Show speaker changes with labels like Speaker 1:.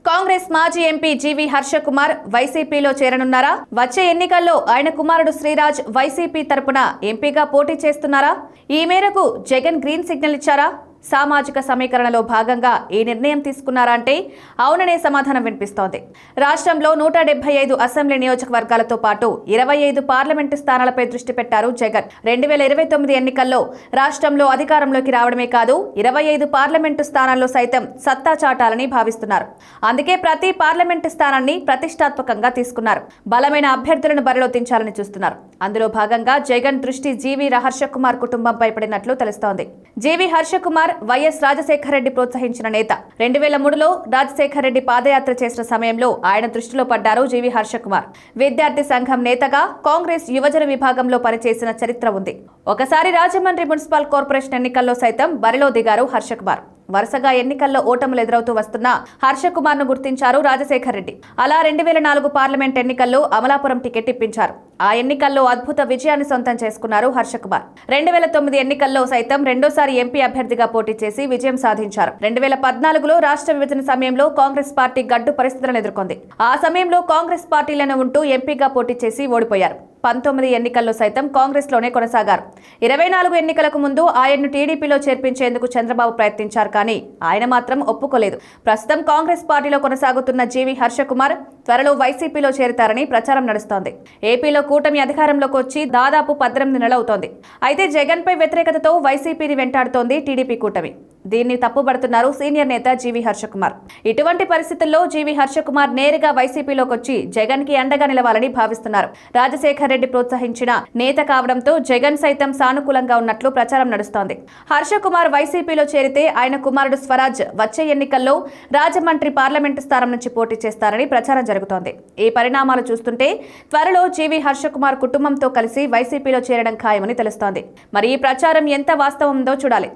Speaker 1: కాంగ్రెస్ మాజీ ఎంపీ జీవి హర్షకుమార్ వైసీపీలో చేరనున్నారా? వచ్చే ఎన్నికల్లో ఆయన కుమారుడు శ్రీరాజ్ వైసీపీ తరపున ఎంపీగా పోటీ చేస్తున్నారా? ఈ మేరకు జగన్ గ్రీన్ సిగ్నల్ ఇచ్చారా? సామాజిక సమీకరణలో భాగంగా ఈ నిర్ణయం తీసుకున్నారా అంటే అవుననే సమాధానం వినిపిస్తోంది. రాష్ట్రంలో 175 అసెంబ్లీ నియోజకవర్గాలతో పాటు 25 పార్లమెంటు స్థానాలపై దృష్టి పెట్టారు జగన్. 2029 ఎన్నికల్లో రాష్ట్రంలో అధికారంలోకి రావడమే కాదు 25 పార్లమెంటు స్థానాల్లో సైతం సత్తా చాటాలని భావిస్తున్నారు. అందుకే ప్రతి పార్లమెంటు స్థానాన్ని ప్రతిష్టాత్మకంగా తీసుకున్నారు. బలమైన అభ్యర్థులను బరిలో దించాలని చూస్తున్నారు. అందులో భాగంగా జగన్ దృష్టి జీవి హర్షకుమార్ కుటుంబంపై పడినట్లు తెలుస్తోంది. జీవి హర్షకుమార్ వైఎస్ రాజశేఖర రెడ్డి ప్రోత్సహించిన నేత. 2003లో రాజశేఖర రెడ్డి పాదయాత్ర చేసిన సమయంలో ఆయన దృష్టిలో పడ్డారు జీవి హర్షకుమార్. విద్యార్థి సంఘం నేతగా కాంగ్రెస్ యువజన విభాగంలో పనిచేసిన చరిత్ర ఉంది. ఒకసారి రాజమండ్రి మున్సిపల్ కార్పొరేషన్ ఎన్నికల్లో సైతం బరిలో దిగారు హర్షకుమార్. వరుసగా ఎన్నికల్లో ఓటములు ఎదురవుతూ వస్తున్న హర్షకుమార్ ను గుర్తించారు రాజశేఖర రెడ్డి. అలా 2004 పార్లమెంట్ ఎన్నికల్లో అమలాపురం టికెట్ ఇప్పించారు. ఆ ఎన్నికల్లో అద్భుత విజయాన్ని సొంతం చేసుకున్నారు హర్షకుమార్. 2009 ఎన్నికల్లో సైతం రెండోసారి ఎంపీ అభ్యర్థిగా పోటీ చేసి విజయం సాధించారు. 2014లో రాష్ట్ర విభజన సమయంలో కాంగ్రెస్ పార్టీ గడ్డు పరిస్థితులను ఎదుర్కొంది. ఆ సమయంలో కాంగ్రెస్ పార్టీలను ఉంటూ ఎంపీగా పోటీ చేసి ఓడిపోయారు. 19 ఎన్నికల్లో సైతం కాంగ్రెస్ లోనే కొనసాగారు. 24 ఎన్నికలకు ముందు ఆయన్ను టీడీపీలో చేర్పించేందుకు చంద్రబాబు ప్రయత్నించారు, కానీ ఆయన మాత్రం ఒప్పుకోలేదు. ప్రస్తుతం కాంగ్రెస్ పార్టీలో కొనసాగుతున్న జీవి హర్షకుమార్ త్వరలో వైసీపీలో చేరుతారని ప్రచారం నడుస్తోంది. ఏపీలో కూటమి అధికారంలోకి వచ్చి దాదాపు 18 నెలలవుతోంది. అయితే జగన్ పై వ్యతిరేకతతో వైసీపీని వెంటాడుతోంది టీడీపీ కూటమి. దీన్ని తప్పుబడుతున్నారు సీనియర్ నేత జీవి హర్షకుమార్. ఇటువంటి పరిస్థితుల్లో జీవి హర్షకుమార్ నేరుగా వైసీపీలోకి వచ్చి జగన్ కి అండగా నిలవాలని భావిస్తున్నారు. రాజశేఖర రెడ్డి ప్రోత్సహించిన నేత కావడంతో జగన్ సైతం సానుకూలంగా ఉన్నట్లు ప్రచారం నడుస్తోంది. హర్షకుమార్ వైసీపీలో చేరితే ఆయన కుమారుడు స్వరాజ్ వచ్చే ఎన్నికల్లో రాజమండ్రి పార్లమెంటు స్థానం నుంచి పోటీ చేస్తారని ప్రచారం జరుగుతోంది. ఈ పరిణామాలు చూస్తుంటే త్వరలో జీవి హర్షకుమార్ కుటుంబంతో కలిసి వైసీపీలో చేరడం ఖాయమని తెలుస్తోంది. మరి ఈ ప్రచారం ఎంత వాస్తవం ఉందో చూడాలి.